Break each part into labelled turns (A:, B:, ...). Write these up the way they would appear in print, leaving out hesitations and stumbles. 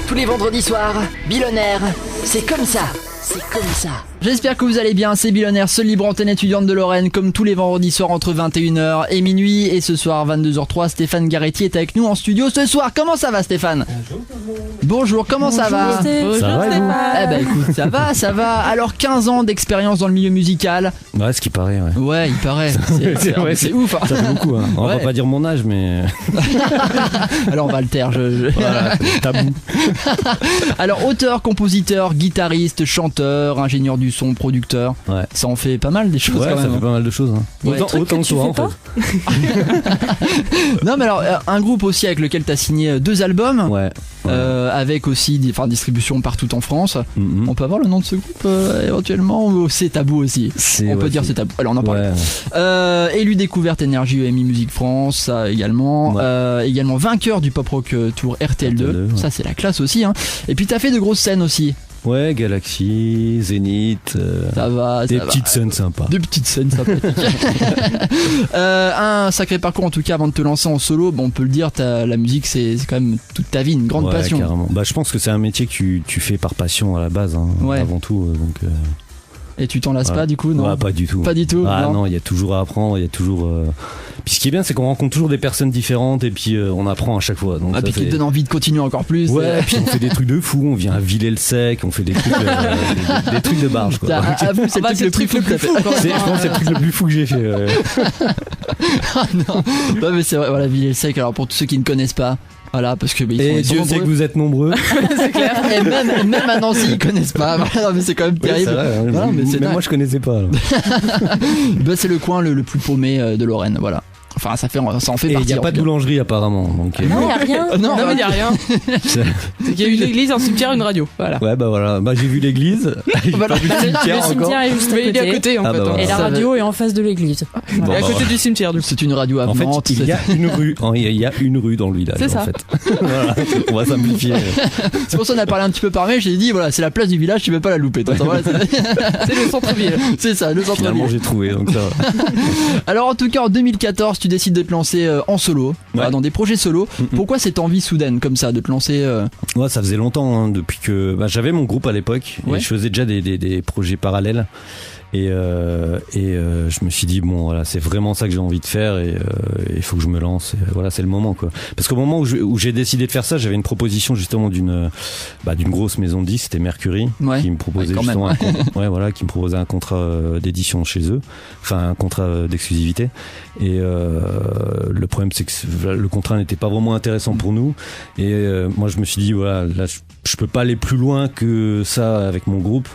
A: Tous les vendredis soirs, Billonnaire, c'est comme ça. C'est comme ça.
B: J'espère que vous allez bien, c'est Billonnaire, seule libre antenne étudiante de Lorraine, comme tous les vendredis soirs entre 21h et minuit. Et ce soir, 22h03, Stéphane Garetti est avec nous en studio ce soir. Comment ça va, Stéphane ? Bonjour, comment ça va ?
C: Ça va, vous ?
B: Eh ben écoute, ça va. Alors 15 ans d'expérience dans le milieu musical.
C: Ouais, ce qui paraît, ouais.
B: Ouais, il paraît. C'est ouf.
C: Ça fait beaucoup, hein. On va
B: Ouais.
C: pas dire mon âge, mais...
B: Alors on va le taire.
C: Voilà, tabou.
B: Alors auteur, compositeur, guitariste, chanteur, ingénieur du son, producteur.
C: Ouais.
B: Ça en fait pas mal des choses
C: Ouais,
B: quand
C: ça
B: même.
C: fait pas mal de choses. Hein.
B: Ouais.
C: Autant que toi, en fait.
B: Non mais alors un groupe aussi avec lequel t'as signé 2 albums.
C: Ouais.
B: Avec aussi distribution partout en France.
C: Mhm.
B: On peut avoir le nom de ce groupe éventuellement ou c'est tabou aussi? On peut dire c'est tabou. Alors on en parle.
C: Ouais.
B: Élu découverte Énergie EMI Musique France, ça également.
C: Ouais.
B: Également vainqueur du Pop Rock Tour RTL2.
C: RTL2, ouais.
B: Ça c'est la classe aussi. Hein. Et puis t'as fait de grosses scènes aussi.
C: Ouais, Galaxy, Zénith,
B: Ça va.
C: des
B: ça
C: petites
B: va.
C: scènes sympas.
B: Des petites scènes sympathiques. Un sacré parcours en tout cas avant de te lancer en solo. Bon, on peut le dire, la musique c'est quand même toute ta vie, une grande
C: Ouais,
B: passion.
C: Carrément. Bah, je pense que c'est un métier que tu fais par passion à la base, hein,
B: Ouais.
C: avant tout. Donc,
B: Et tu t'en lasses
C: ouais.
B: pas du coup, non?
C: Ouais, pas du tout.
B: Pas du tout.
C: Ah non, il y a toujours à apprendre, il y a toujours. Puis ce qui est bien, c'est qu'on rencontre toujours des personnes différentes et puis on apprend à chaque fois. Donc
B: Ah,
C: ça,
B: puis qui te
C: c'est-
B: donne envie de continuer encore plus.
C: Ouais, puis on fait des trucs de fou, on vient à Villers-le-Sec, on fait des trucs, des trucs de barge, quoi.
B: Avoue, c'est le truc le plus fou.
C: Je pense que c'est le truc le plus fou que j'ai fait. Ouais.
B: Ah non. Non, mais c'est vrai, voilà, Villers-le-Sec. Alors pour tous ceux qui ne connaissent pas, voilà, parce que ils
C: Et
B: sont
C: Dieu sait que
B: nombreux.
C: vous êtes nombreux.
B: C'est clair. Et même à Nancy, ils connaissent pas. Voilà, mais c'est quand même terrible.
C: Ouais, c'est vrai, hein.
B: Voilà, mais c'est
C: Même
B: dingue.
C: moi je connaissais pas. Alors.
B: Bah, c'est le coin le plus paumé de Lorraine, voilà. Enfin, ça en fait
C: Et il
B: partie.
C: n'y a pas de boulangerie apparemment. Donc,
D: Non, il n'y a rien.
B: Non,
E: Non mais il n'y a rien. Il y a une église, un cimetière, une radio. Voilà.
C: ouais, bah voilà. Bah j'ai vu l'église. J'ai
B: Voilà.
C: pas vu le
D: Le
C: cimetière encore.
D: cimetière est juste à
E: Mais il est à
D: côté.
E: côté en
C: Ah,
E: fait.
C: bah,
E: hein.
C: voilà.
D: Et la
B: Ça
D: radio est en face de l'église.
C: Bon,
E: Et à
C: bah,
E: côté du cimetière du coup.
B: C'est une radio à
C: En fait,
B: Nantes.
C: il y a une rue. Il y a une rue dans le village.
E: C'est ça.
C: En fait. Voilà, on va simplifier.
B: C'est pour ça qu'on a parlé un petit peu par mail. J'ai dit voilà, c'est la place du village, tu peux pas la louper. Toi, voilà,
E: C'est le centre-ville.
B: c'est ça, le
C: Finalement,
B: centre-ville.
C: j'ai trouvé. Donc ça va.
B: Alors en tout cas, en 2014, tu décides de te lancer en solo, voilà, dans des projets solo. Pourquoi cette envie soudaine comme ça de te lancer
C: Ouais, ça faisait longtemps, hein, depuis que j'avais mon groupe à l'époque
B: Ouais.
C: et je faisais déjà des projets parallèles. Et je me suis dit bon voilà, c'est vraiment ça que j'ai envie de faire et il faut que je me lance. Et, voilà, c'est le moment quoi. Parce qu'au moment où j'ai décidé de faire ça, j'avais une proposition justement d'une grosse maison de disques, c'était Mercury,
B: Ouais.
C: qui me proposait
B: Ouais, quand
C: justement
B: même.
C: qui me proposait un contrat d'édition chez eux, enfin un contrat d'exclusivité. Et le problème c'est que le contrat n'était pas vraiment intéressant pour nous. Et moi je me suis dit voilà, là je peux pas aller plus loin que ça avec mon groupe.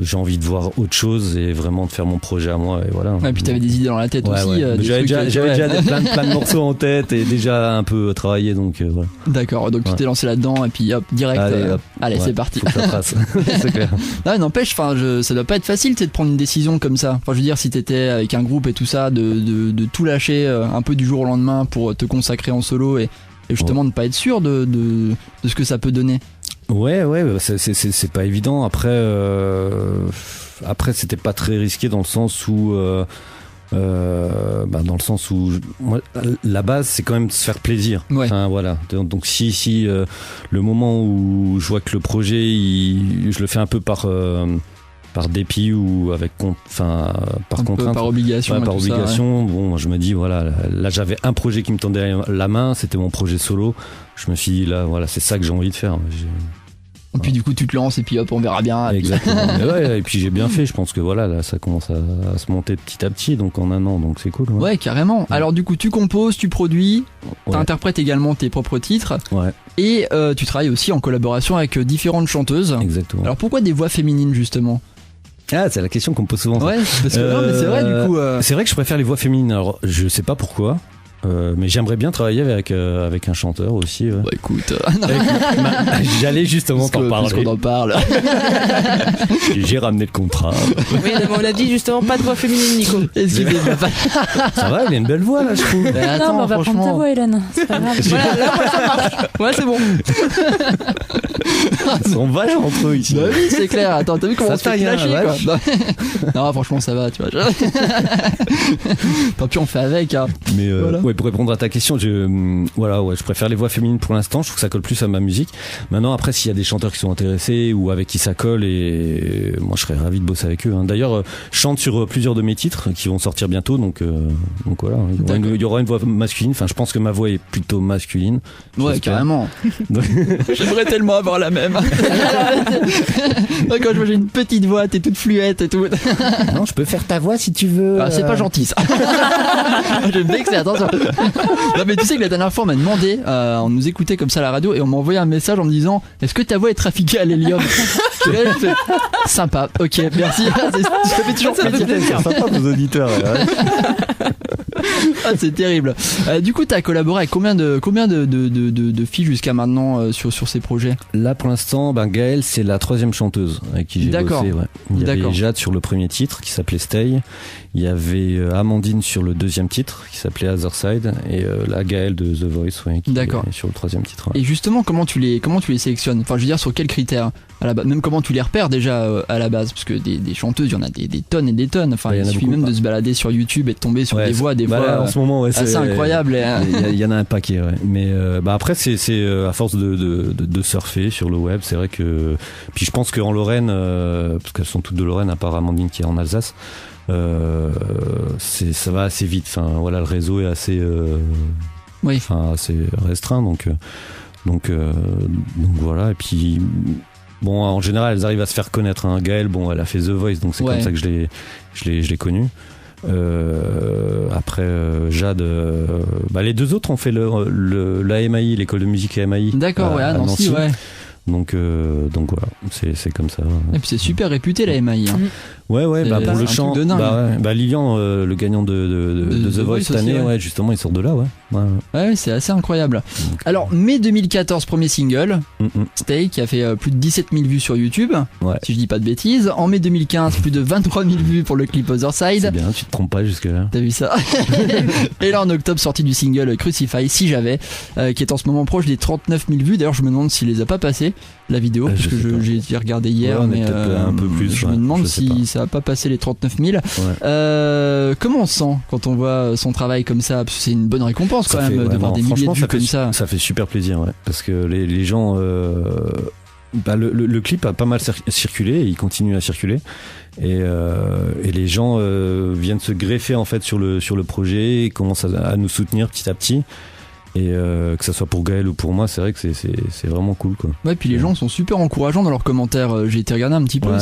C: J'ai envie de voir autre chose et vraiment de faire mon projet à moi et voilà.
B: Et puis t'avais des idées dans la tête
C: Ouais,
B: aussi.
C: ouais.
B: Des
C: J'avais
B: trucs,
C: déjà
B: ouais.
C: plein de morceaux en tête et déjà un peu travaillé donc voilà.
B: D'accord, donc tu
C: Ouais.
B: t'es lancé là-dedans et puis hop, direct.
C: Allez, hop.
B: C'est
C: Ouais,
B: parti.
C: faut que ça passe. C'est clair.
B: Ah, n'empêche, ça doit pas être facile de prendre une décision comme ça. Enfin, je veux dire, si t'étais avec un groupe et tout ça, de tout lâcher un peu du jour au lendemain pour te consacrer en solo et justement ne pas être sûr de ce que ça peut donner.
C: Ouais, c'est pas évident. Après, c'était pas très risqué dans le sens où, moi, la base, c'est quand même de se faire plaisir.
B: Ouais.
C: Enfin, voilà. Donc si le moment où je vois que le projet, je le fais un peu par dépit ou par
B: Un peu
C: contrainte.
B: par obligation.
C: Ouais,
B: et
C: par
B: tout ça,
C: obligation, bon, je me dis voilà, là j'avais un projet qui me tendait la main, c'était mon projet solo. Je me suis dit là, voilà, c'est ça que j'ai envie de faire.
B: Et puis du coup, tu te lances et puis hop, on verra bien. Et puis-
C: Exactement. Mais ouais, et puis j'ai bien fait. Je pense que voilà, là, ça commence à se monter petit à petit, donc en un an, donc c'est cool.
B: Ouais, carrément. Alors du coup, tu composes, tu produis,
C: Ouais.
B: t'interprètes également tes propres titres
C: Ouais,
B: et tu travailles aussi en collaboration avec différentes chanteuses.
C: exactement.
B: Alors pourquoi des voix féminines justement?
C: Ah, c'est la question qu'on me pose souvent.
B: Ouais, parce que non, mais c'est vrai du coup.
C: C'est vrai que je préfère les voix féminines. Alors, je sais pas pourquoi. Mais j'aimerais bien travailler avec un chanteur aussi.
B: Bah écoute,
C: J'allais justement t'en parler.
B: puisqu'on en parle.
C: J'ai ramené le contrat.
E: Oui, mais on a dit justement pas de voix féminine, Nico.
B: Excusez-moi.
C: Ça va, il a une belle voix là, je trouve.
B: Mais
D: Non, mais
B: attends,
D: on va prendre ta
B: franchement.
D: voix, Hélène. C'est pas grave.
E: Voilà, là, moi, ça marche. Ouais, c'est bon.
C: Ils sont vaches entre eux ici.
B: Bah oui, c'est clair. Attends, t'as vu comment
C: Ça
B: on se fait
C: taille, hein,
B: lâcher,
C: la
B: quoi.
C: vache.
B: Non, franchement, ça va, tu vois. Tant pis, on fait avec, hein.
C: Mais
B: Voilà.
C: ouais, pour répondre à ta question, je préfère les voix féminines pour l'instant. Je trouve que ça colle plus à ma musique. Maintenant, après, s'il y a des chanteurs qui sont intéressés ou avec qui ça colle, et moi, je serais ravi de bosser avec eux. Hein. D'ailleurs, je chante sur plusieurs de mes titres qui vont sortir bientôt, donc voilà. Il y aura une voix masculine. Enfin, je pense que ma voix est plutôt masculine.
B: Ouais,
C: J'espère.
B: carrément. J'aimerais tellement avoir la même. Quand je vois j'ai une petite voix, t'es toute fluette et tout.
C: Non, je peux faire ta voix si tu veux.
B: Ah, c'est pas gentil ça. Je me vexer, attention. Non mais tu sais que la dernière fois on m'a demandé, on nous écoutait comme ça à la radio et on m'a envoyé un message en me disant est-ce que ta voix est trafiquée à l'hélium? Et là, je fais, sympa, ok, merci. Ça fait toujours plaisir.
C: C'est sympa vos auditeurs. Ouais.
B: Ah, c'est terrible. Du coup, t'as collaboré avec combien de filles jusqu'à maintenant sur ces projets?
C: Là, pour l'instant, Gaëlle, c'est la 3e chanteuse avec qui j'ai
B: D'accord.
C: bossé. Ouais. Il y
B: D'accord.
C: avait Jade sur le premier titre qui s'appelait Stay. Il y avait Amandine sur le 2e titre qui s'appelait Other Side. Et la Gaëlle de The Voice qui
B: D'accord.
C: est sur le 3e titre. Ouais.
B: Et justement, comment tu les sélectionnes? Enfin, je veux dire, sur quels critères à la base? Même comment tu les repères déjà à la base? Parce que des chanteuses, il y en a des tonnes et des tonnes. Enfin,
C: Ouais, il y
B: il
C: en a
B: suffit
C: beaucoup.
B: même de se balader sur YouTube et de tomber sur
C: Ouais,
B: des voix, des
C: bah
B: fois.
C: là, en ce moment, ouais,
B: assez incroyable.
C: Il y en a un paquet, ouais. Mais après, c'est à force de surfer sur le web, c'est vrai que. Puis je pense qu'en Lorraine, parce qu'elles sont toutes de Lorraine, à part Amandine qui est en Alsace, ça va assez vite. Enfin, voilà, le réseau est assez,
B: Oui.
C: assez restreint, donc voilà. Et puis. Bon, en général, elles arrivent à se faire connaître. Hein. Gaëlle, bon, elle a fait The Voice, donc c'est
B: Ouais.
C: comme ça que je l'ai connue. Après Jade, les deux autres ont fait la MAI, l'école de musique MAI.
B: D'accord, ouais, à Nancy, ouais.
C: Donc voilà, c'est comme ça.
B: Et puis c'est super réputé la MAI. Hein.
C: Ouais,
B: C'est
C: pour
B: un
C: le
B: truc
C: chant,
B: de dingue.
C: Lilian, le gagnant de The Voice cette
B: aussi,
C: année,
B: ouais.
C: justement, il sort de là, ouais.
B: Ouais, c'est assez incroyable.
C: Donc,
B: Alors, mai 2014, premier single, Stay, qui a fait plus de 17 000 vues sur YouTube,
C: ouais.
B: si je dis pas de bêtises. En mai 2015, plus de 23 000 vues pour le clip Other
C: C'est
B: Side.
C: bien, tu te trompes pas jusque là.
B: T'as vu ça? Et là en octobre, sortie du single Crucify, Si J'avais, qui est en ce moment proche des 39 000 vues. D'ailleurs, je me demande s'il les a pas passées, la vidéo, parce
C: je
B: que
C: sais pas.
B: j'ai regardé hier,
C: Ouais, on est
B: mais
C: peut-être un peu plus,
B: je
C: ouais,
B: me demande
C: je sais
B: si
C: pas.
B: ça a pas passé les 39 000. Comment on se sent quand on voit son travail comme ça? Parce que c'est une bonne récompense quand même de voir des milliers de vues comme ça.
C: Ça fait super plaisir, ouais. Parce que les gens. Le clip a pas mal circulé et il continue à circuler. Et les gens viennent se greffer en fait sur le projet et commencent à nous soutenir petit à petit. Et que ça soit pour Gaël ou pour moi, c'est vrai que c'est vraiment cool, quoi.
B: Ouais, puis les gens sont super encourageants dans leurs commentaires. J'ai été regarder un petit peu,
C: Ouais,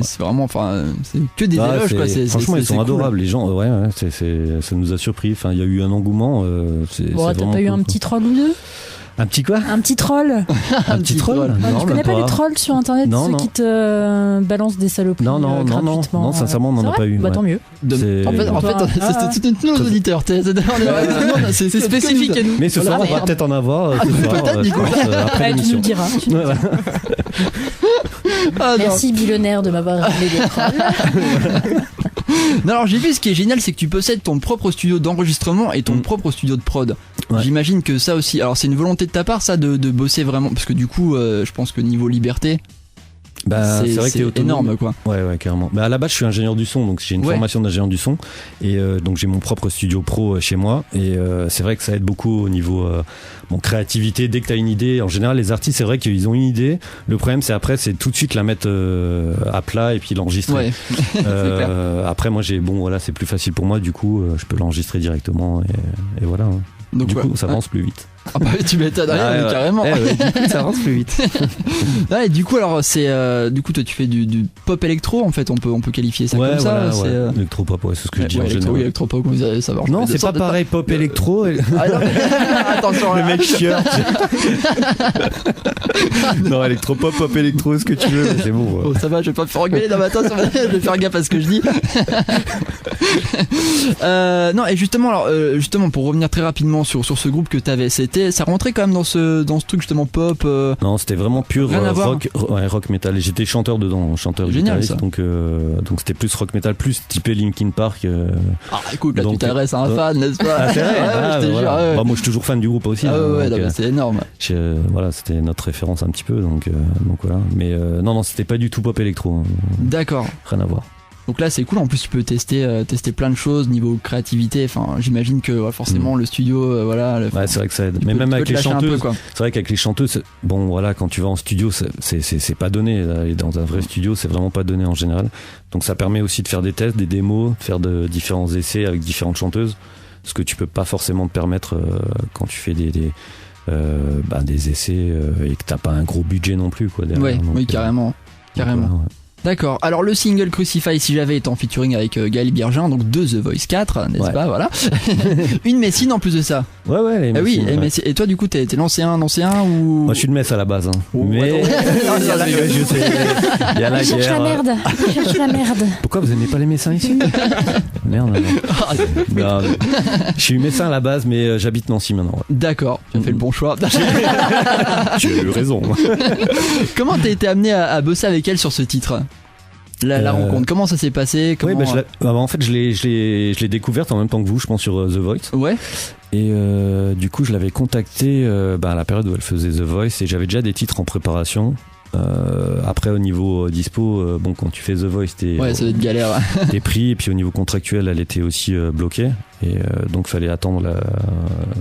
B: c'est vraiment, enfin, c'est que des éloges, quoi.
C: Franchement, ils sont
B: cool.
C: adorables, les gens. Ouais, ça nous a surpris. Enfin, il y a eu un engouement.
D: Bon, t'as pas eu un petit troll ou deux?
C: Un petit quoi?
D: Un petit troll.
C: Un petit troll?
D: Tu connais pas les trolls sur internet,
C: Non,
D: ceux
C: non.
D: qui te balancent des saloperies gratuitement?
C: Non, sincèrement, on n'en a pas eu.
D: Bah
C: ouais.
D: tant mieux.
C: C'est-
B: En fait, c'est nos auditeurs. C'est
E: spécifique à nous.
C: Mais ce soir, on va peut-être en avoir. Ce soir,
B: peut-être,
C: je
B: du coup.
C: pense, après
D: Tu nous
C: l'émission.
D: le diras.
C: Ouais, voilà.
B: Ah, non.
D: Merci Billonnaire de m'avoir révélé des trolls.
B: Non, alors j'ai vu, ce qui est génial, c'est que tu possèdes ton propre studio d'enregistrement et ton propre studio de prod.
C: Ouais.
B: J'imagine que ça aussi, alors c'est une volonté de ta part, ça, de bosser vraiment, parce que du coup, je pense que niveau liberté,
C: Bah, c'est vrai que t'es autonome.
B: énorme, quoi.
C: Ouais, carrément. Bah, à la base, je suis ingénieur du son, donc j'ai une
B: Ouais.
C: formation d'ingénieur du son, et donc j'ai mon propre studio pro chez moi, et c'est vrai que ça aide beaucoup au niveau créativité. Dès que t'as une idée, en général, les artistes, c'est vrai qu'ils ont une idée. Le problème, c'est après, c'est tout de suite la mettre à plat et puis l'enregistrer.
B: Ouais.
C: Après, moi, c'est plus facile pour moi, du coup, je peux l'enregistrer directement, et voilà. Hein.
B: Donc,
C: Du
B: ouais.
C: coup, ça avance plus vite.
B: Ah bah, tu m'étonnes, rien, mais carrément.
C: Du coup, ça avance plus vite.
B: Ah, et du coup, alors, du coup, toi, tu fais du pop électro, en fait, on peut qualifier ça comme ça. C'est,
C: Électropop, ouais, c'est ce que je dis en
B: électro,
C: général.
B: électropop, ça marche.
C: Non, c'est pas pareil, pop électro.
B: Ah, non, attention,
C: Le
B: là.
C: mec chieur. Non, électropop, pop électro, ce que tu veux, mais c'est bon.
B: Oh, ça va, je vais pas me faire engueuler dans ma tasse, je vais faire gaffe à ce que je dis. Non, et justement, alors, justement, pour revenir très rapidement sur ce groupe que t'avais, c'était ça rentrait quand même dans ce truc justement pop.
C: Non, c'était vraiment pur
B: Rien à voir.
C: rock metal. Et j'étais chanteur dedans, chanteur
B: Génial,
C: guitariste,
B: ça.
C: donc c'était plus rock metal, plus typé Linkin Park.
B: Ah écoute, là tu
C: donc,
B: t'adresses à un fan, n'est-ce pas?
C: Ah, c'est vrai.
B: Ouais, je te jure, ouais.
C: Bah, moi, je suis toujours fan du groupe aussi.
B: Ah
C: hein,
B: ouais,
C: donc,
B: non, mais c'est énorme.
C: voilà, c'était notre référence un petit peu, donc voilà. Mais non, c'était pas du tout pop électro, hein.
B: D'accord.
C: Rien à voir.
B: Donc là c'est cool, en plus tu peux tester plein de choses niveau créativité, enfin j'imagine que ouais, forcément le studio voilà.
C: Ouais, c'est vrai que ça aide.
B: tu
C: Mais
B: peux-
C: même
B: tu
C: avec
B: peux te
C: les
B: lâcher un peu,
C: chanteuses,
B: quoi.
C: c'est vrai qu'avec les chanteuses, bon voilà, quand tu vas en studio, c'est pas donné. Là, et dans un vrai studio, c'est vraiment pas donné en général. Donc ça permet aussi de faire des tests, des démos, de faire de différents essais avec différentes chanteuses, ce que tu peux pas forcément te permettre quand tu fais des essais et que t'as pas un gros budget non plus, quoi. Derrière.
B: Ouais,
C: Donc,
B: oui carrément. Carrément.
C: voilà, ouais.
B: D'accord. Alors le single Crucify si j'avais est en featuring avec Gaël Birgin, donc de The Voice 4, n'est-ce
C: Ouais.
B: pas? Voilà. Une Messine en plus de ça.
C: Ouais, les
B: Ah oui.
C: Messines, ouais.
B: Et toi du coup t'es l'ancien ou?
C: Moi, je suis de Metz à la base, hein.
B: Oh,
C: Mais
B: attends.
C: il y a la, je sais, il y a la
D: Il cherche
C: guerre.
D: la merde. Il cherche la merde.
C: Pourquoi vous aimez pas les Messins ici? Merde. Non, je suis Messin à la base, mais j'habite Nancy maintenant. Ouais.
B: D'accord. Tu as fait le bon choix.
C: J'ai eu raison.
B: Comment t'as été amené à bosser avec elle sur ce titre? La rencontre, comment ça s'est passé? Comment...
C: Oui, en fait, je l'ai découverte en même temps que vous, je pense, sur The Voice.
B: Ouais.
C: Et du coup, je l'avais contactée à la période où elle faisait The Voice, et j'avais déjà des titres en préparation. Après, au niveau dispo, bon, quand tu fais The Voice,
B: Ouais, ça doit être galère.
C: t'es pris, et puis au niveau contractuel, elle était aussi bloquée, et donc fallait attendre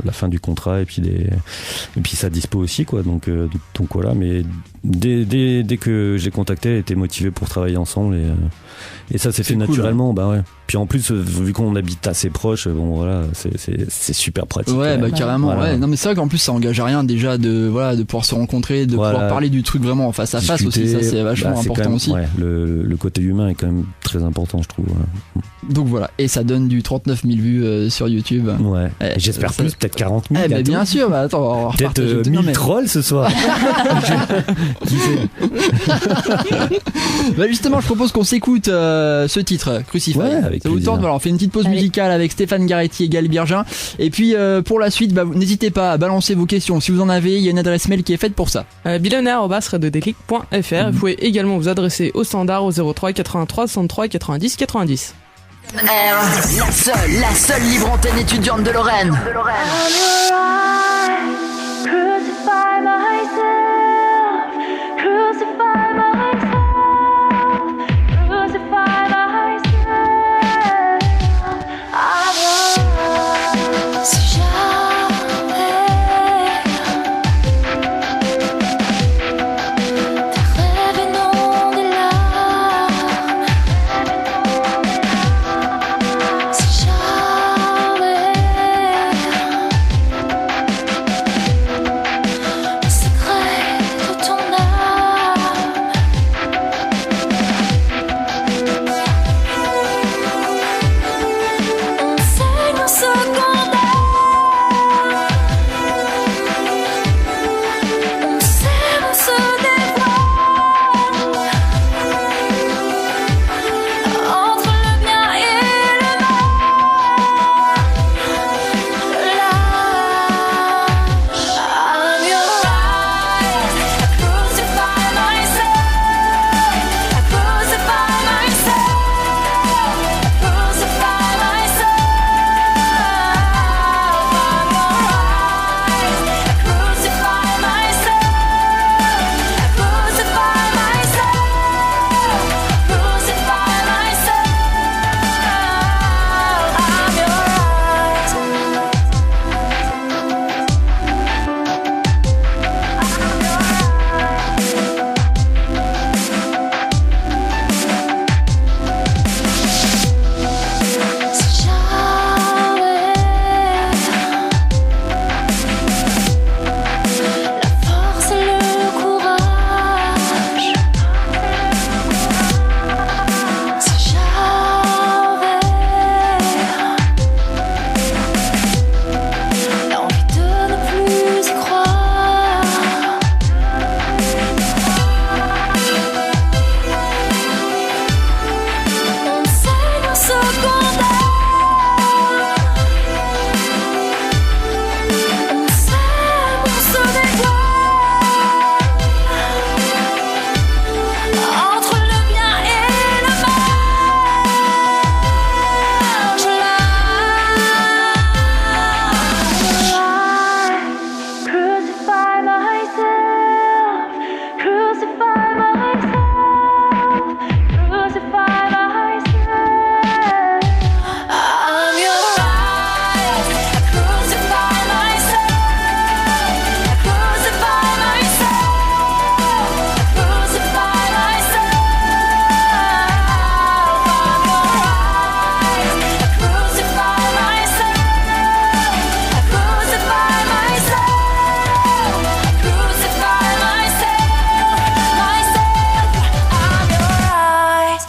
C: la fin du contrat, et puis sa dispo aussi, quoi. Donc voilà. Mais dès que j'ai contacté, elle était motivée pour travailler ensemble, et ça s'est fait
B: cool,
C: naturellement. Bah ouais. Puis en plus, vu qu'on habite assez proche, bon voilà, c'est super pratique.
B: Ouais, bah carrément.
C: Voilà.
B: Ouais. Non, mais c'est vrai qu'en plus ça engage à rien déjà de pouvoir se rencontrer, de
C: Voilà.
B: pouvoir parler du truc vraiment en face à face aussi. Ça c'est vachement
C: c'est
B: important
C: quand même,
B: aussi.
C: Ouais, le côté humain est quand même très important, je trouve.
B: Donc voilà. Et ça donne du 39 000 vues sur YouTube.
C: Ouais.
B: Eh,
C: Et j'espère
B: ça-
C: plus, peut-être 40 000.
B: Eh bah
C: bientôt.
B: bien sûr. Bah attends, on va
C: Peut-être
B: repartager. Non,
C: 1000
B: mais-
C: trolls ce soir. Qui sait?
B: Bah justement, je propose qu'on s'écoute ce titre, Crucify.
C: Ouais, avec
B: Ça vous
C: plaisir.
B: tente? Voilà, on fait une petite pause
D: Allez.
B: musicale avec Stéphane Garetti et Gaël Birgin. Et puis pour la suite, n'hésitez pas à balancer vos questions. Si vous en avez, il y a une adresse mail qui est faite pour ça.
E: billionaire@radiodéclic.fr. Vous pouvez également vous adresser au standard au 03 83 63 90 90.
A: La seule libre antenne étudiante de Lorraine.
F: Crucify myself, crucify myself, crucify myself. Si jamais tes rêves n'ont des larmes, si jamais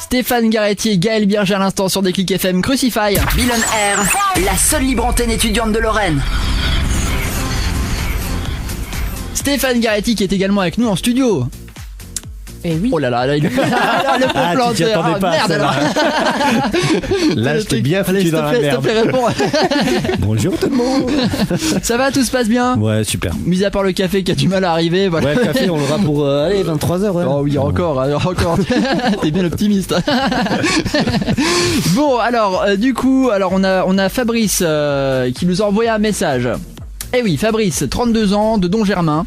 B: Stéphane Garetti et Gaël Birger à l'instant sur Déclic FM. Crucify.
A: Bill on Air, la seule libre antenne étudiante de Lorraine.
B: Stéphane Garetti qui est également avec nous en studio.
D: Et oui.
B: Oh là là, là il le
C: Ah, tu t'y attendais pas,
B: merde
C: celle-là.
B: alors.
C: Là, je t'ai bien
B: Allez,
C: foutu
B: s'il te
C: dans la
B: plaît, s'il te
C: merde.
B: plaît, réponds.
C: Bonjour tout le monde.
B: Ça va, tout se passe bien?
C: Ouais, super.
B: Mis à part le café qui a du mal à arriver, voilà.
C: Ouais, le café, on l'aura pour allez, 23h. Ouais.
B: Oh oui, encore. T'es bien optimiste. Bon, alors, du coup, alors on a Fabrice qui nous a envoyé un message. Eh oui, Fabrice, 32 ans, de Don Germain.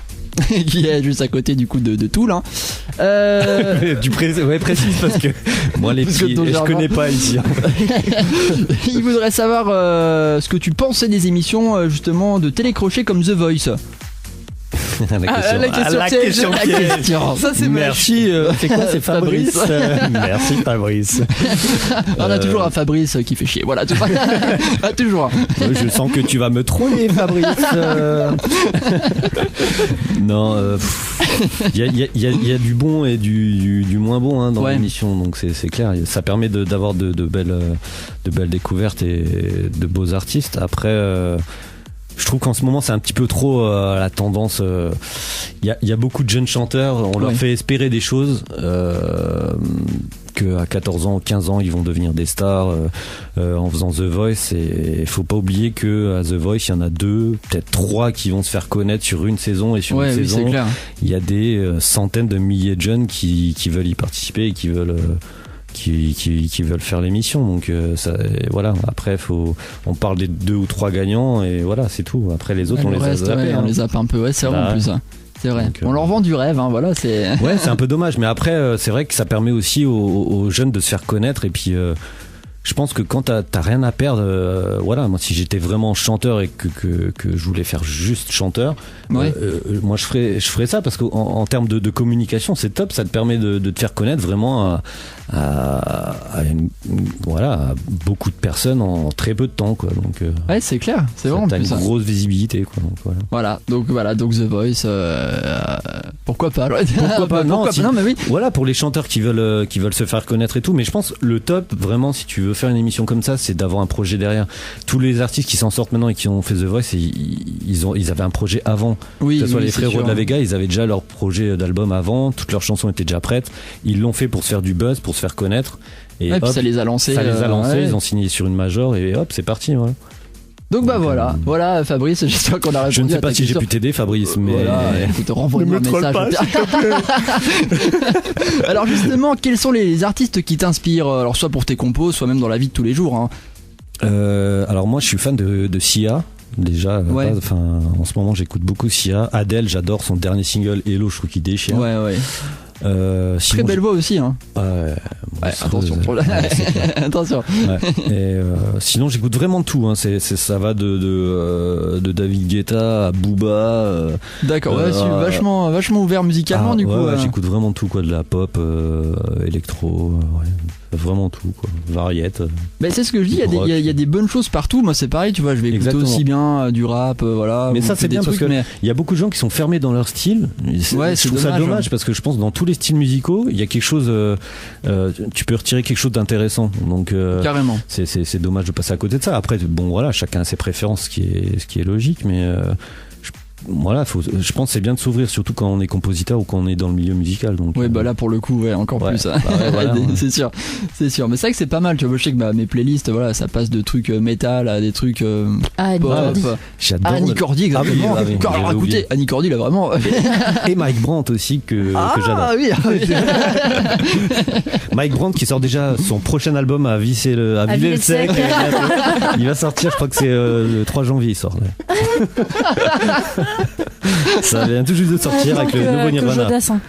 B: Qui est juste à côté du coup de Toul. Hein.
C: Précise parce que moi les
B: Parce que
C: petits,
B: Don
C: je
B: Germain-
C: connais pas ici.
B: Il voudrait savoir ce que tu pensais des émissions justement de télécrochet comme The Voice.
C: La
B: question
C: piège.
B: question.
E: Ça, c'est
C: Merci. C'est quoi, c'est Fabrice. Merci Fabrice.
B: On a toujours un Fabrice qui fait chier. Voilà, toujours.
C: Je sens que tu vas me troller, Fabrice. Non, il y a du bon et du moins bon hein, dans
B: Ouais.
C: l'émission, donc c'est clair. Ça permet d'avoir de belles découvertes et de beaux artistes. Après. Je trouve qu'en ce moment c'est un petit peu trop la tendance. Il y a beaucoup de jeunes chanteurs, on leur
B: Ouais.
C: fait espérer des choses qu'à 14 ans, 15 ans ils vont devenir des stars en faisant The Voice. Et faut pas oublier que à The Voice il y en a 2, peut-être 3 qui vont se faire connaître sur une saison, et sur
B: Ouais,
C: une
B: oui, c'est
C: saison
B: clair.
C: il y a des centaines de milliers de jeunes qui veulent y participer et qui veulent faire l'émission. Donc ça, voilà, après on parle des 2 ou 3 gagnants et voilà, c'est tout. Après les autres
B: Ouais,
C: on
B: le
C: les
B: reste,
C: a zappés,
B: ouais,
C: hein.
B: on les zappe un peu. Ouais, c'est vrai
C: Bah
B: en
C: ouais.
B: plus. Ça. C'est vrai.
C: Donc,
B: On leur vend du rêve. Hein, voilà, c'est.
C: Ouais, c'est un peu dommage, mais après c'est vrai que ça permet aussi aux jeunes de se faire connaître. Et puis je pense que quand t'as rien à perdre, voilà, moi si j'étais vraiment chanteur et que je voulais faire juste chanteur,
B: Ouais.
C: moi je ferais ça, parce qu'en termes de communication c'est top, ça te permet de te faire connaître vraiment à beaucoup de personnes en très peu de temps, quoi. Donc
B: Ouais, c'est clair. C'est vrai en
C: t'as
B: plus.
C: une grosse visibilité, quoi. Donc, voilà.
B: Donc The Voice. Pourquoi pas ouais.
C: Pourquoi pas, non,
B: Pourquoi
C: si-
B: pas, non, mais oui.
C: Voilà, pour les chanteurs qui veulent se faire connaître et tout, mais je pense le top vraiment, si tu veux faire une émission comme ça, c'est d'avoir un projet derrière. Tous les artistes qui s'en sortent maintenant et qui ont fait The Voice, ils avaient un projet avant.
B: Oui,
C: Que ce soit
B: oui,
C: les
B: c'est
C: frérots
B: sûr.
C: de la Vega, ils avaient déjà leur projet d'album avant, toutes leurs chansons étaient déjà prêtes, ils l'ont fait pour se faire du buzz, pour se faire connaître, et
B: Ouais, puis
C: hop,
B: ça les a lancés.
C: ça les a lancés,
B: ouais.
C: ils ont signé sur une major et hop, c'est parti. Voilà.
B: Donc bah
C: Donc,
B: voilà Fabrice, j'espère qu'on a répondu
C: Je ne sais
B: à
C: pas
B: ta
C: si j'ai
B: question.
C: pu t'aider, Fabrice, mais
B: Voilà, écoute, renvoie-moi un
C: Ne me troll
B: message. Alors justement, quels sont les artistes qui t'inspirent, alors soit pour tes compos, soit même dans la vie de tous les jours hein.
C: Alors moi je suis fan de Sia. Déjà,
B: Ouais.
C: en ce moment j'écoute beaucoup Sia. Adele, j'adore son dernier single Hello, je trouve qu'il déchire.
B: Ouais. Très
C: Sinon,
B: belle voix aussi hein.
C: Ouais,
B: Attention.
C: ouais, c'est clair.
B: Attention.
C: Ouais. Et sinon j'écoute vraiment tout, hein. Ça va de David Guetta à Booba.
B: D'accord, ouais, c'est vachement ouvert musicalement du coup.
C: ouais, j'écoute vraiment tout, quoi, de la pop, électro, ouais. Vraiment tout, quoi. Variette.
B: Bah, c'est ce que je dis, il y a des bonnes choses partout. Moi c'est pareil, tu vois, je vais écouter
C: Exactement.
B: aussi bien du rap, voilà.
C: Mais
B: ou
C: ça c'est
B: des
C: bien, parce
B: trucs,
C: que
B: mais
C: il y a beaucoup de gens qui sont fermés dans leur style.
B: Ouais,
C: Je
B: c'est
C: trouve ça
B: dommage,
C: dommage, parce que je pense que dans tous les styles musicaux, il y a quelque chose, tu peux retirer quelque chose d'intéressant. Donc
B: carrément.
C: c'est dommage de passer à côté de ça. Après, bon voilà, chacun a ses préférences, ce qui est logique, mais voilà, je pense que c'est bien de s'ouvrir, surtout quand on est compositeur ou quand on est dans le milieu musical. Donc,
B: Ouais, bah là pour le coup, ouais, encore
C: ouais,
B: plus.
C: bah ouais, voilà, ouais.
B: C'est sûr. Mais c'est vrai que c'est pas mal, tu vois. Je sais que mes playlists, voilà, ça passe de trucs métal à des trucs
D: Ah,
B: pop.
D: Nicordi.
C: J'adore.
B: Annie Cordy, exactement.
C: Ah oui,
B: Alors,
C: j'avais oublié.
B: écoutez, Annie Cordy, là vraiment.
C: Et Mike Brandt aussi que j'adore.
B: Ah oui.
C: Mike Brandt qui sort déjà son prochain album à Villers-le-Sec. Il va sortir, je crois que c'est le 3 janvier il sort. Là. Ça vient tout juste de sortir avec le nouveau
D: Que
C: Nirvana.
D: Jodassin.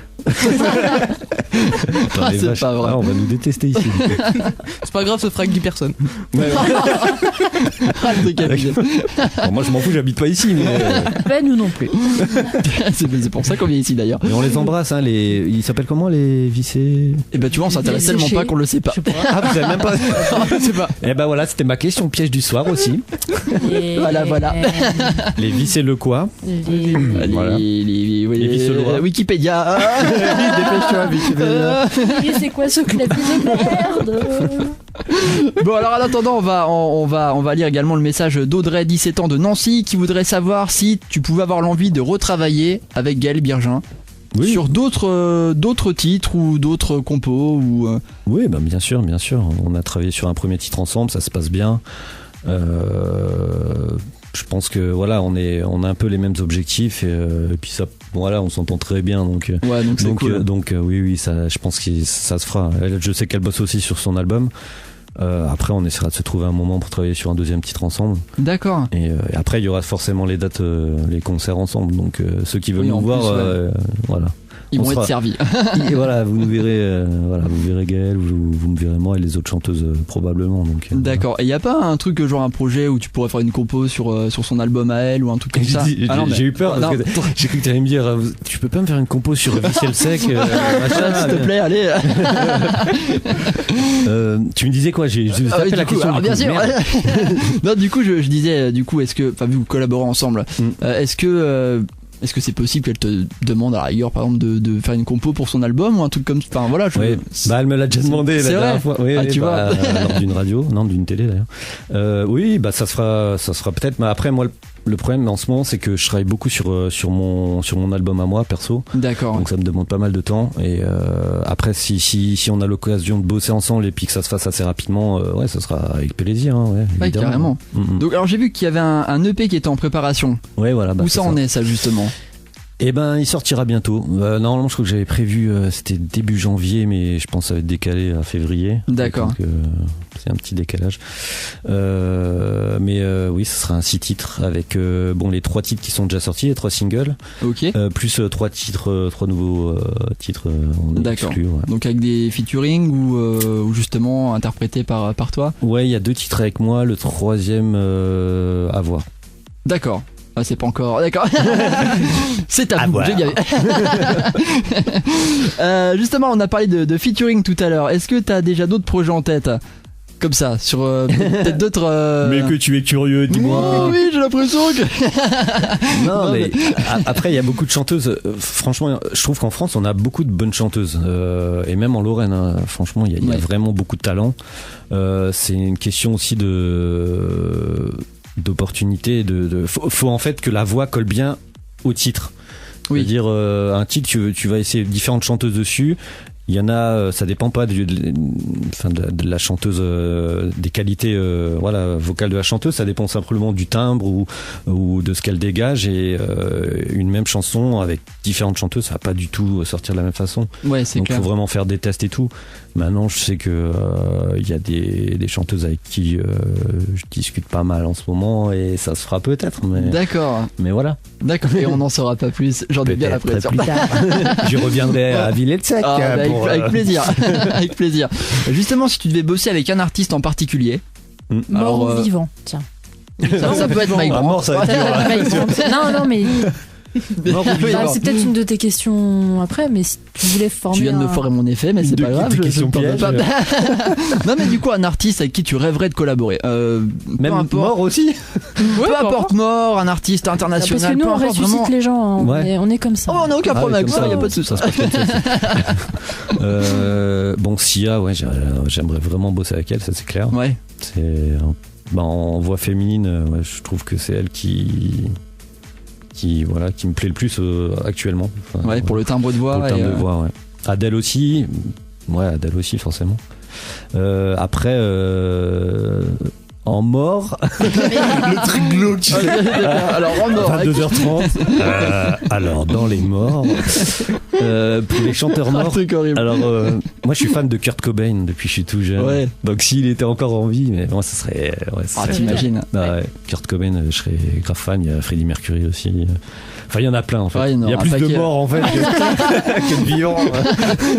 C: Attends, les
B: c'est
C: vaches.
B: pas vrai.
C: Ah, on va nous détester ici.
E: C'est pas grave, ça fera que 10 personnes.
B: Ah, le truc abusé.
C: Alors, moi je m'en fous, j'habite pas ici, mais
D: Ben, nous non plus.
B: C'est pour ça qu'on vient ici d'ailleurs.
C: on les embrasse. Hein, ils s'appellent comment, les vissés?
B: Et bah tu vois, on s'intéresse
D: Les
B: tellement
D: séchés.
B: pas qu'on le sait pas.
D: Je sais pas.
C: Ah, vous savez même pas.
B: Je sais pas.
C: Et ben voilà, c'était ma question piège du soir aussi.
D: Et-
B: Voilà.
C: Les vissés le quoi?
D: Les-
C: Voilà.
B: Les
C: Les Visselois.
B: Wikipédia.
C: Dépêche-toi, vite.
D: Et c'est quoi ce clavier de merde?
B: Bon, alors en attendant, on va lire également le message d'Audrey, 17 ans, de Nancy, qui voudrait savoir si tu pouvais avoir l'envie de retravailler avec Gaël Birgin sur d'autres titres ou d'autres compos ou
C: Oui, bah, bien sûr. On a travaillé sur un premier titre ensemble, ça se passe bien. Je pense que voilà, on a un peu les mêmes objectifs et puis ça, voilà, on s'entend très bien donc
B: c'est cool.
C: Oui, ça, je pense que ça se fera. Je sais qu'elle bosse aussi sur son album. Après, on essaiera de se trouver un moment pour travailler sur un deuxième titre ensemble.
B: D'accord.
C: Et après, il y aura forcément les dates, les concerts ensemble. Donc ceux qui veulent nous voir, voilà.
B: Ils vont être servis.
C: Et voilà, vous nous verrez, vous verrez Gaël, vous me verrez moi et les autres chanteuses probablement. Donc.
B: D'accord. Et y a pas un truc genre un projet où tu pourrais faire une compo sur son album à elle ou un truc comme ça?
C: J'ai eu peur parce que j'ai cru que t'allais me dire, tu peux pas me faire une compo sur Viciel Sec, machin,
B: s'il te plaît, allez.
C: Tu me disais quoi? J'ai tapé la question.
B: Alors, bien sûr. Non, du coup, je disais, vu que vous collaborez ensemble, est-ce que c'est possible qu'elle te demande à la rigueur, par exemple, de faire une compo pour son album ou un truc comme ça? Enfin voilà.
C: Elle me l'a déjà demandé la dernière fois. Oui,
B: tu vois.
C: Lors d'une radio, non, d'une télé d'ailleurs. Oui, ça se fera peut-être. Mais après, moi, le problème en ce moment, c'est que je travaille beaucoup sur mon album à moi perso.
B: D'accord.
C: Donc ça me demande pas mal de temps. Et après, si on a l'occasion de bosser ensemble et puis que ça se fasse assez rapidement, ça sera avec plaisir.
B: Carrément. Donc alors j'ai vu qu'il y avait un EP qui était en préparation.
C: Ouais, voilà.
B: Où ça en est, ça justement?
C: Eh ben, il sortira bientôt. Normalement, je crois que j'avais prévu, c'était début janvier, mais je pense que ça va être décalé à février.
B: D'accord.
C: Donc, c'est un petit décalage. Mais oui, ce sera un 6 titres avec les 3 titres qui sont déjà sortis, les 3 singles.
B: Ok.
C: Plus 3 nouveaux titres exclus. Ouais.
B: Donc avec des featuring ou justement interprétés par toi? Ouais,
C: il y a 2 titres avec moi, le 3e à voir.
B: D'accord. Ah, c'est pas encore. D'accord. C'est à vous. J'ai gagné. Justement, on a parlé de featuring tout à l'heure. Est-ce que t'as déjà d'autres projets en tête? Comme ça, sur peut-être d'autres.
C: Mais que tu es curieux, dis-moi.
B: Oui, j'ai l'impression que.
C: Non, mais après, il y a beaucoup de chanteuses. Franchement, je trouve qu'en France, on a beaucoup de bonnes chanteuses. Et même en Lorraine, hein, franchement, il y a vraiment beaucoup de talent. C'est une question aussi d'opportunité. Faut en fait que la voix colle bien au titre. Oui. C'est-à-dire, un titre, tu vas essayer différentes chanteuses dessus. Il y en a, ça dépend pas de la chanteuse, des qualités vocales de la chanteuse, ça dépend simplement du timbre ou de ce qu'elle dégage, et une même chanson avec différentes chanteuses, ça va pas du tout sortir de la même façon.
B: Ouais, c'est
C: donc
B: clair.
C: Faut vraiment faire des tests et tout. Maintenant, je sais que il y a des chanteuses avec qui je discute pas mal en ce moment, et ça se fera peut-être. Mais
B: d'accord.
C: Mais voilà.
B: D'accord. Et on n'en saura pas plus. J'en ai bien l'impression.
C: Je reviendrai à Villers-Sec.
B: Avec plaisir. Avec plaisir. Justement, si tu devais bosser avec un artiste en particulier.
D: Mort ou vivant, tiens.
B: Ça peut être Mike Brandt.
C: Mort, ça va être dur.
D: Non, mais. C'est peut-être une de tes questions après, mais si tu voulais former.
B: Tu viens de me foirer mon effet, mais c'est pas grave.
C: Pas.
B: Non, mais du coup, un artiste avec qui tu rêverais de collaborer.
C: Même mort aussi.
B: Peu importe, mort, un artiste international.
D: Parce que nous, on ressuscite vraiment les gens. On est comme ça.
B: Oh, on n'a aucun problème avec ça. Y a pas de souci.
C: Ça se passe comme ça. Bon, Sia, j'aimerais vraiment bosser avec elle, ça c'est clair.
B: Ouais.
C: En voix féminine, je trouve que c'est elle qui me plaît le plus actuellement.
B: Pour le timbre de voix.
C: Pour le timbre de voix, ouais. Adèle aussi forcément. Après, en mort, le truc glauque.
B: Alors en mort,
C: 22h30. Alors dans les morts, pour les chanteurs morts. Alors moi je suis fan de Kurt Cobain depuis que je suis tout jeune. Ouais. Donc s'il était encore en vie, mais moi ça serait.
B: T'imagines.
C: Kurt Cobain, je serais grave fan. Il y a Freddie Mercury aussi. Enfin, il y en a plein en fait. Il y a plus de morts en fait que de vivants.
B: En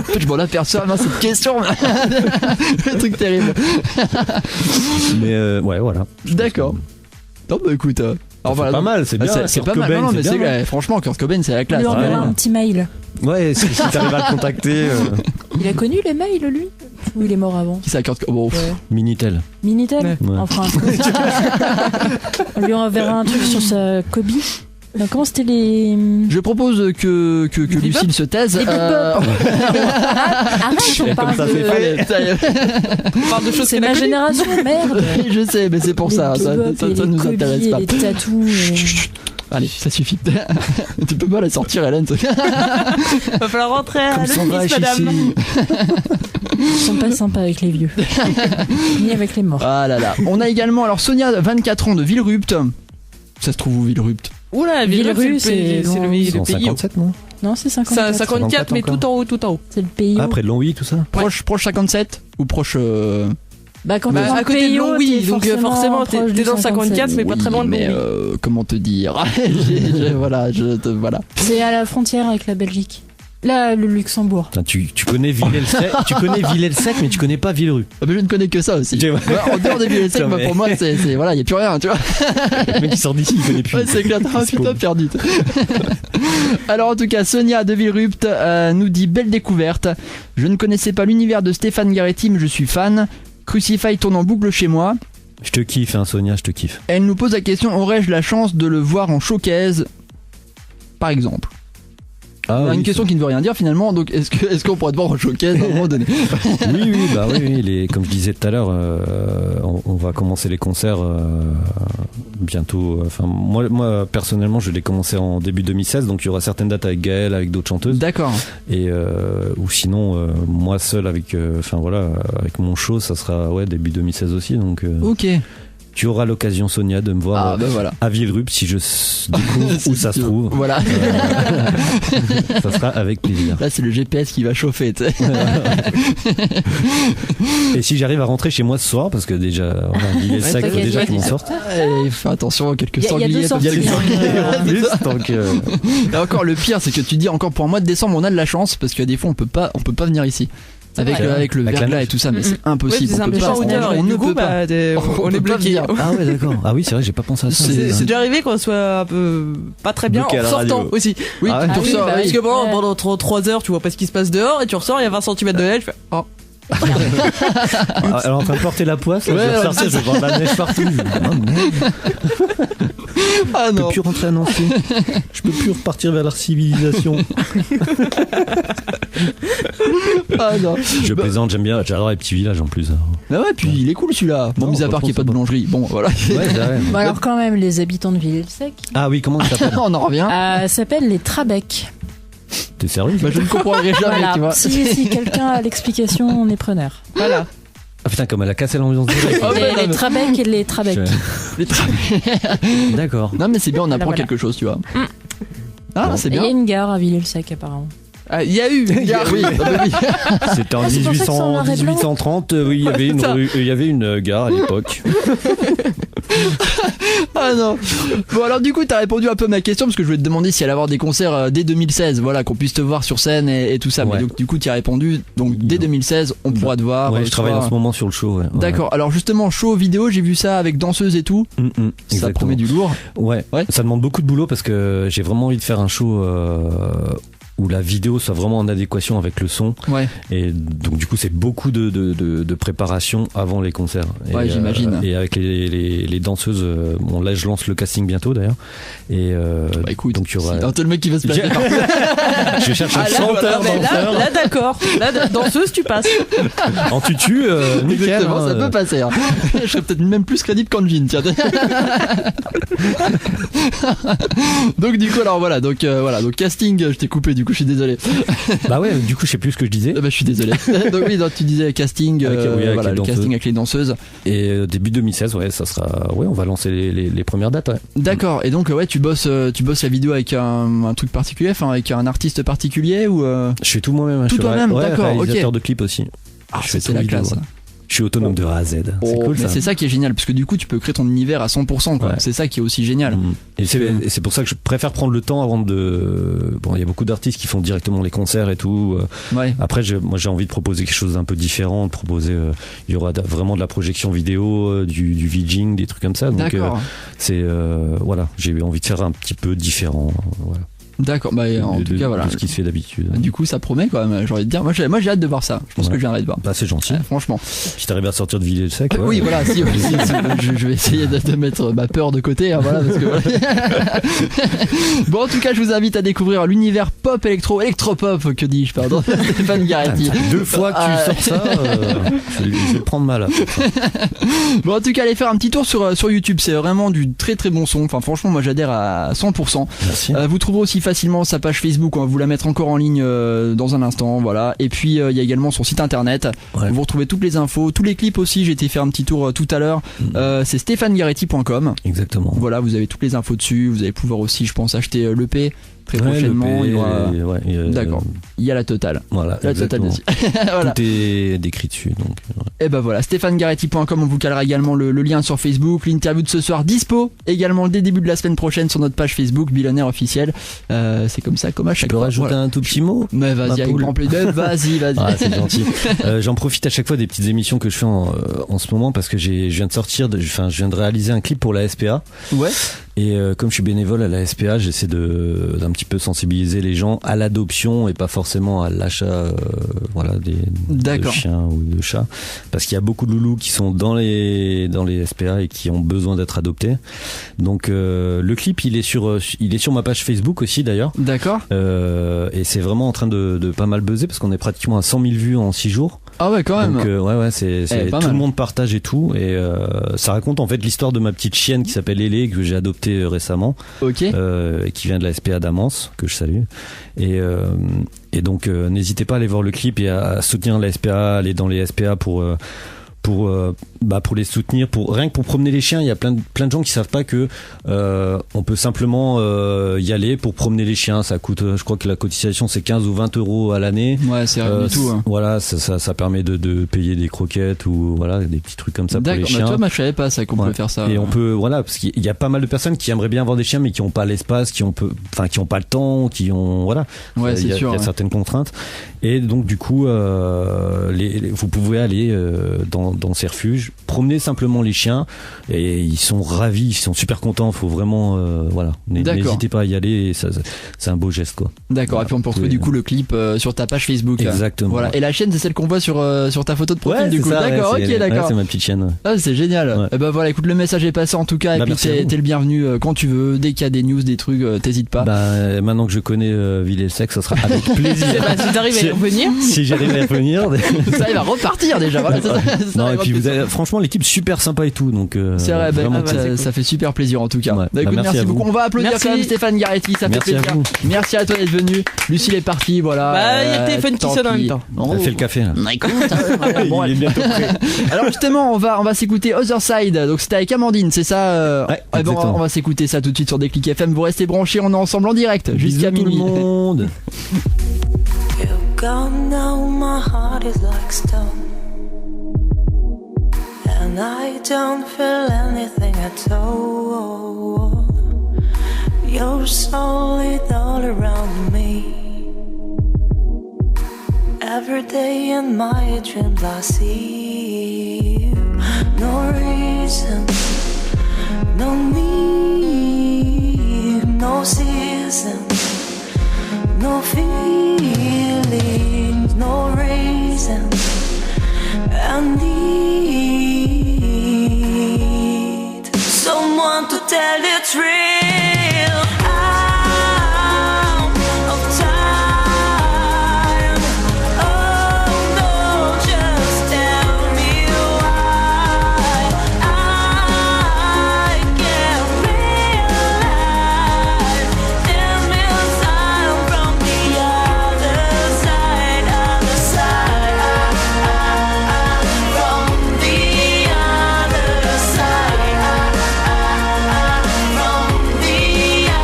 B: fait, je m'en aperçois cette question. Un truc terrible.
C: Mais voilà.
B: D'accord. Non, bah écoute.
C: Alors, voilà, pas mal, c'est bien.
B: C'est pas mal. Non, mais c'est franchement, Kurt Cobain, c'est la classe.
D: On lui enverra un petit mail.
C: Ouais, si t'arrives à le contacter.
D: Il a connu les mails, lui? Ou il est mort avant?
B: Qui c'est, Kurt Cobain?
D: Minitel. Minitel?
C: Ouais.
D: On fera un truc. On lui enverra un truc sur sa Kobe. Comment c'était les.
B: Je propose que Lucille se taise.
D: Les Arrête, on parle
C: ça, c'est
D: de.
E: On parle de choses
D: C'est
E: qu'elle a
D: ma
E: connues.
D: génération, merde.
B: Je sais, mais c'est pour
D: Les
B: ça. Ça
D: bebop et
B: nous
D: les
B: intéresse
D: colliers,
B: pas.
D: Les tatous.
B: Allez, ça suffit. Tu peux pas la sortir, Hélène.
E: Va falloir rentrer à
C: Comme Sandra
E: l'office,
C: et
E: madame.
D: Ils sont pas sympas avec les vieux. Ni avec les morts.
B: Ah là là. On a également alors Sonia, 24 ans de Villerupt. Ça se trouve où Villerupt?
E: Oula, Villerupt,
D: Villerupt,
E: c'est le
D: c'est
E: pays. Le pays.
C: 157, non?
D: Non, c'est 54.
E: 54, mais tout en haut, tout en haut.
D: C'est le pays.
C: Ah, près de Longwy, tout ça?
B: Proche 57 ou proche
D: Bah, quand
E: Bah,
D: t'es dans
E: à
D: le
E: côté de
D: pays haut,
E: Longwy,
D: t'es
E: donc forcément,
D: proche
E: t'es
D: du
E: dans 54, mais pas
B: Oui,
E: très loin de
B: mais
E: Longwy.
B: comment te dire? Voilà.
D: C'est à la frontière avec la Belgique. Là, le Luxembourg.
C: Putain, tu connais Villers-le-Sec, mais tu connais pas Villerupt.
B: Ah, mais je ne connais que ça aussi.
C: Ouais.
B: Voilà, en dehors des Villers-Sec,
C: Putain, mais-
B: pour moi, c'est voilà, y a plus rien, tu vois.
C: Le mec qui sort d'ici, il connaît plus.
B: Ouais, c'est clair. Ah,
C: C'est
B: putain,
C: con.
B: perdu. Alors, en tout cas, Sonia de Villerupt nous dit belle découverte. Je ne connaissais pas l'univers de Stéphane Garretti, mais je suis fan. Crucify tourne en boucle chez moi.
C: Je te kiffe, hein, Sonia, je te kiffe.
B: Elle nous pose la question, aurais-je la chance de le voir en showcase, par exemple?
C: Ah,
B: Une
C: oui,
B: question qui ne veut rien dire finalement, donc est-ce qu'on pourrait te voir en showcase à un moment donné?
C: oui, comme je disais tout à l'heure, on va commencer les concerts bientôt. Enfin, moi, personnellement, je l'ai commencé en début 2016, donc il y aura certaines dates avec Gaëlle, avec d'autres chanteuses,
B: D'accord.
C: et ou sinon moi seul avec, avec mon show, ça sera début 2016 aussi. Donc
B: Ok.
C: tu auras l'occasion, Sonia, de me voir
B: Ah bah voilà.
C: à Villerupt si je découvre où ça se trouve.
B: Voilà.
C: Ça sera avec plaisir.
B: Là c'est le GPS qui va chauffer, tu sais.
C: Et si j'arrive à rentrer chez moi ce soir, parce que déjà, Villers-le-Sec, faut
D: t'inquiète,
C: déjà
D: ouais,
C: qu'ils m'en sortent.
B: Fais attention, quelques
D: Il y a
B: sangliers.
D: deux sorties.
C: Il y a les sangliers en plus, donc
B: Et encore le pire, c'est que tu dis encore pour un mois de décembre on a de la chance parce que des fois on peut pas venir ici. Avec
C: vrai.
B: le
C: Avec la
B: verglas
C: neige.
B: et tout ça, mais
E: Mm-mm.
B: c'est impossible.
E: Ouais, c'est un
B: on peut
E: méchant
B: pas.
E: odeur, et
B: On ne
E: du coup,
B: peut pas.
E: on
B: peut
E: est
B: pas
E: bloqué.
B: venir.
C: Ah ouais, d'accord. Ah oui, c'est vrai, j'ai pas pensé à ça.
E: C'est déjà arrivé qu'on soit un peu pas très bien
C: Bloqué à
E: en
C: la
E: sortant
C: radio.
E: aussi.
B: Oui,
C: Ah ouais.
B: tu
E: Ah oui,
B: ressors,
E: bah,
B: oui.
E: parce que
D: Ouais.
E: pendant 3 heures, tu vois pas ce qui se passe dehors et tu ressors, il y a 20 cm de neige. Tu fais, oh.
C: Ah, elle est en train de porter la poisse, là,
B: Ouais,
C: je vais
B: ouais,
C: ressortir, je vais voir de la neige partout. Oh, merde.
B: Ah
C: Je peux
B: non.
C: plus rentrer à Nancy. Je peux plus repartir vers la civilisation.
B: Ah non.
C: Je plaisante, j'aime bien, j'adore les petits villages en plus.
B: Ah ouais, puis il est cool celui-là. Bon,
C: Non,
B: mis à part qu'il n'y ait pas de boulangerie. Bon, voilà.
C: Ouais, c'est vrai.
D: Bon, alors, quand même, les habitants de Villers-le-Sec.
C: Ah oui, comment ça s'appelle?
B: On en revient.
D: S'appellent les Trabec.
C: T'es sérieux?
B: Bah, je ne comprendrai jamais,
D: Voilà.
B: tu vois.
D: Si quelqu'un a l'explication, on est preneur.
E: Voilà.
C: Ah putain, comme elle a cassé l'ambiance direct.
B: Ah, ouais, non,
D: les
B: mais-
D: Trabec et les Trabec.
B: Les tra-
C: D'accord.
B: Non, mais c'est bien, on apprend
D: Voilà.
B: quelque chose, tu vois. Ah, c'est
D: Et il y a
B: bien.
D: une gare à Villers-le-Sec, apparemment.
E: Ah, il y a eu.
B: Oui, ah bah oui.
C: C'était en
D: Ah, c'est pour ça que c'est en noir et blanc.
C: 1830, oui, il y avait une rue, il y avait une gare à l'époque.
B: Ah non. Bon alors du coup t'as répondu un peu à ma question parce que je voulais te demander si elle allait avoir des concerts dès 2016, voilà, qu'on puisse te voir sur scène et tout ça.
C: Ouais.
B: Mais donc du coup tu as répondu, donc dès 2016 on pourra te voir.
C: Ouais, je travaille en ce moment sur le show. Ouais.
B: D'accord. Alors justement show vidéo, j'ai vu ça avec danseuse et tout.
C: Ça
B: Ça promet du lourd.
C: Ouais.
B: Ouais.
C: Ça demande beaucoup de boulot parce que j'ai vraiment envie de faire un show où la vidéo soit vraiment en adéquation avec le son.
B: Ouais.
C: Et donc du coup c'est beaucoup de préparation avant les concerts. Et,
B: Ouais, j'imagine.
C: Et avec les danseuses, bon là je lance le casting bientôt d'ailleurs. Et
B: Bah écoute,
C: donc il y aura.
B: c'est un tel mec qui va se placer.
C: Je cherche un
E: Ah, là,
C: chanteur
E: mais
C: danseur
E: là, d'accord. Là, danseuse, tu passes.
C: en tutu. Nickel,
B: Exactement,
C: hein,
B: ça peut passer. Hein. Je serais peut-être même plus crédible qu'en jean, tiens. Donc du coup alors voilà, donc casting, je t'ai coupé, du coup je suis désolé.
C: Bah ouais, du coup je sais plus ce que je disais.
B: Bah je suis désolé. Donc oui, donc tu disais casting,
C: Avec
B: voilà,
C: les
B: le
C: danseuses.
B: casting avec les danseuses.
C: Et début 2016, ouais, ça sera. Ouais, on va lancer les premières dates. Ouais.
B: D'accord. Et donc ouais, tu bosses la vidéo avec un truc particulier, enfin avec un artiste particulier ou
C: Je fais tout moi-même.
B: Tout
C: je suis
B: toi-même,
C: ouais,
B: d'accord,
C: réalisateur
B: ok.
C: de clips aussi.
B: ah
C: je fais
B: c'est
C: tout
B: la
C: vidéo,
B: classe.
C: ouais. Je suis autonome de A à Z. C'est
B: Oh,
C: cool
B: mais
C: ça.
B: c'est ça qui est génial parce que du coup tu peux créer ton univers à 100% quoi.
C: Ouais.
B: C'est ça qui est aussi génial.
C: Et c'est pour ça que je préfère prendre le temps avant de. Bon, il y a beaucoup d'artistes qui font directement les concerts et tout.
B: Ouais.
C: Après, moi j'ai envie de proposer quelque chose d'un peu différent, de proposer. Il y aura vraiment de la projection vidéo, du VJing, des trucs comme ça. Donc
B: D'accord.
C: c'est voilà, j'ai envie de faire un petit peu différent. Voilà.
B: D'accord, bah en tout cas voilà.
C: De ce qui se fait d'habitude.
B: Du coup ça promet quand même, j'ai envie de dire. Moi j'ai hâte de voir ça. Je pense que je viendrai de voir.
C: Bah c'est gentil.
B: Franchement.
C: Si t'arrives à sortir de Villers-le-Sec.
B: Oui voilà, si, je vais essayer de mettre ma peur de côté, hein, voilà, parce que voilà. Bon en tout cas je vous invite à découvrir l'univers pop électropop, que dis-je, pardon, Stéphane Garretti.
C: 2 fois que tu sors ça, je vais le prendre mal.
B: Bon en tout cas allez faire un petit tour sur YouTube, c'est vraiment du très très bon son. Enfin franchement moi j'adhère à 100%.
C: Merci.
B: Vous trouverez aussi facilement sa page Facebook, on va vous la mettre encore en ligne dans un instant, voilà. Et puis il y a également son site internet.
C: Ouais.
B: Vous retrouvez toutes les infos, tous les clips aussi. J'ai été faire un petit tour tout à l'heure. C'est stéphanegarretti.com.
C: Exactement.
B: Voilà, vous avez toutes les infos dessus. Vous allez pouvoir aussi, je pense, acheter l'EP très prochainement. Il y aura... D'accord. Il y a la totale.
C: Voilà.
B: La totale
C: Exactement.
B: dessus. Voilà.
C: Tout est décrit dessus. Donc,
B: Et ben voilà, stéphanegarretti.com, on vous calera également le lien sur Facebook, l'interview de ce soir dispo également dès début de la semaine prochaine sur notre page Facebook Billionaire officiel. C'est comme ça, comme à
C: Je
B: chaque
C: peux
B: fois.
C: rajouter un tout petit mot.
B: Mais vas-y, avec grand plaisir. Vas-y.
C: Ah, c'est gentil. J'en profite à chaque fois des petites émissions que je fais en ce moment parce que je viens de réaliser un clip pour la SPA.
B: Ouais.
C: Et comme je suis bénévole à la SPA, j'essaie d'un petit peu sensibiliser les gens à l'adoption et pas forcément à l'achat de chiens ou de chats, parce qu'il y a beaucoup de loulous qui sont dans les SPA et qui ont besoin d'être adoptés. Donc le clip il est sur ma page Facebook aussi d'ailleurs.
B: D'accord.
C: Et c'est vraiment en train de pas mal buzzer parce qu'on est pratiquement à 100 000 vues en 6 jours.
B: Ah ouais, quand même.
C: Donc c'est tout le monde partage et tout, et ça raconte en fait l'histoire de ma petite chienne qui s'appelle Lélé, que j'ai adoptée récemment.
B: Ok.
C: Qui vient de la SPA d'Amance, que je salue. Et donc n'hésitez pas à aller voir le clip et à soutenir la SPA, aller dans les SPA pour les soutenir, rien que pour promener les chiens. Il y a plein de gens qui savent pas que on peut simplement y aller pour promener les chiens. Ça coûte, je crois que la cotisation c'est 15 ou 20 euros à l'année.
B: Ouais, c'est rien du tout. Hein.
C: Voilà, ça permet de payer des croquettes ou voilà des petits trucs comme ça pour les chiens.
B: D'accord, moi je savais pas ça qu'on pouvait faire ça.
C: Et on peut, voilà, parce qu'il y a pas mal de personnes qui aimeraient bien avoir des chiens mais qui ont pas l'espace, qui ont pas le temps,
B: Ouais, c'est sûr.
C: Il y a certaines contraintes. Et donc du coup, vous pouvez aller dans ces refuges, promener simplement les chiens, et ils sont ravis, ils sont super contents. Faut vraiment, n'hésitez pas à y aller. C'est un beau geste, quoi.
B: D'accord.
C: Voilà,
B: et puis on peut retrouver du coup le clip sur ta page Facebook.
C: Exactement.
B: Voilà. Et la chaîne, c'est celle qu'on voit sur ta photo de profil,
C: Ouais,
B: du coup.
C: ça,
B: d'accord.
C: ouais,
B: Ok, d'accord.
C: Ouais, c'est ma petite chaîne.
B: Ah, c'est génial.
C: Ouais.
B: Et ben voilà, écoute, le message est passé en tout cas. Et puis
C: merci à vous.
B: t'es le bienvenu quand tu veux. Dès qu'il y a des news, des trucs, t'hésites pas.
C: Maintenant que je connais Villers-le-Sec, ça sera avec plaisir.
E: Si t'arrives à y revenir.
C: Si j'arrive à y revenir.
B: Ça, il va repartir déjà. Voilà,
C: Non, et puis franchement, l'équipe super sympa et tout, donc.
B: C'est vrai,
C: vraiment,
B: ça fait super plaisir en tout cas.
C: Ouais.
B: Écoute,
C: Merci à vous.
B: beaucoup. On va applaudir quand même Stéphane Garretti, ça fait
C: Merci à
B: plaisir.
C: vous.
B: Merci à toi d'être venu. Lucille est partie, voilà.
E: Il y a le téléphone qui
B: tant
E: sonne en
B: pis.
E: même temps.
C: Elle fait le café, là.
B: Écoute, bon,
C: Il est bientôt prêt.
B: alors justement, on va s'écouter Other Side. Donc c'était avec Amandine, c'est ça
C: Ouais,
B: bon,
C: exactement.
B: on va s'écouter ça tout de suite sur Déclic FM. Vous restez branchés, on est ensemble en direct jusqu'à
C: Bisous tout le
B: minuit.
C: monde.
F: You're gone now, my heart is like stone, and I don't feel anything at all. You're solid all around me. Every day in my dreams I see you. No reason, no need, no season, no feelings, no reason. I need someone to tell it's real. Out of time. Oh no, just tell me why. I can't realize it means I'm from the other side, other side. From the other side. From the other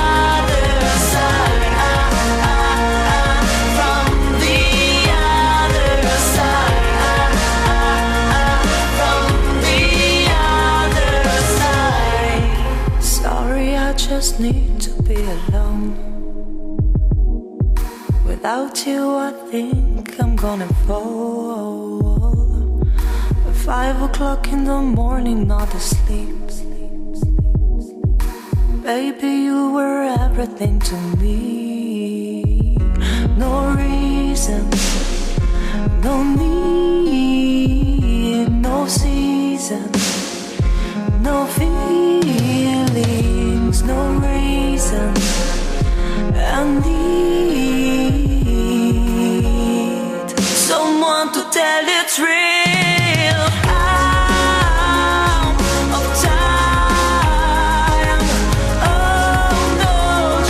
F: side. From the other side. From the other side. Sorry, I just need to be alone. Without you, I think I'm gonna fall. 5 o'clock in the morning, not asleep. Baby, you were everything to me. reason, no need, no season, no feelings, no reason. I need someone to tell it's real. Out of time. Oh no,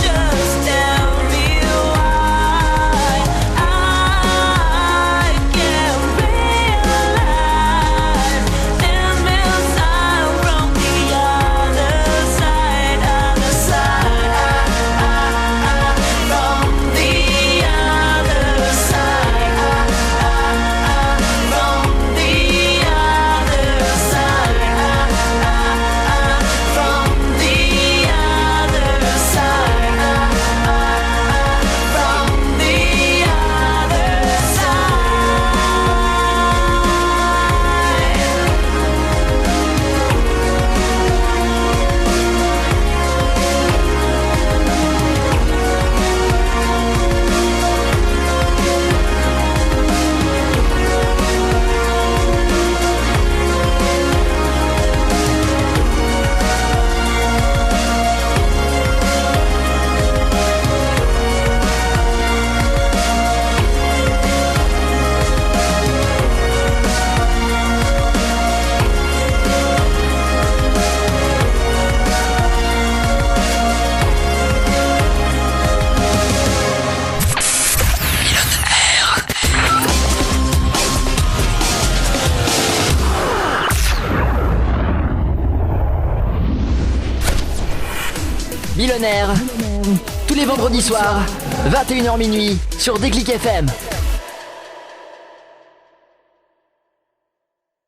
F: just tell me why I can't realize and miss out from the other side, other side. From the other side, from the other side, from the other side, from the other
A: Millionnaire. Tous les vendredis soirs, 21h minuit, sur Déclic FM.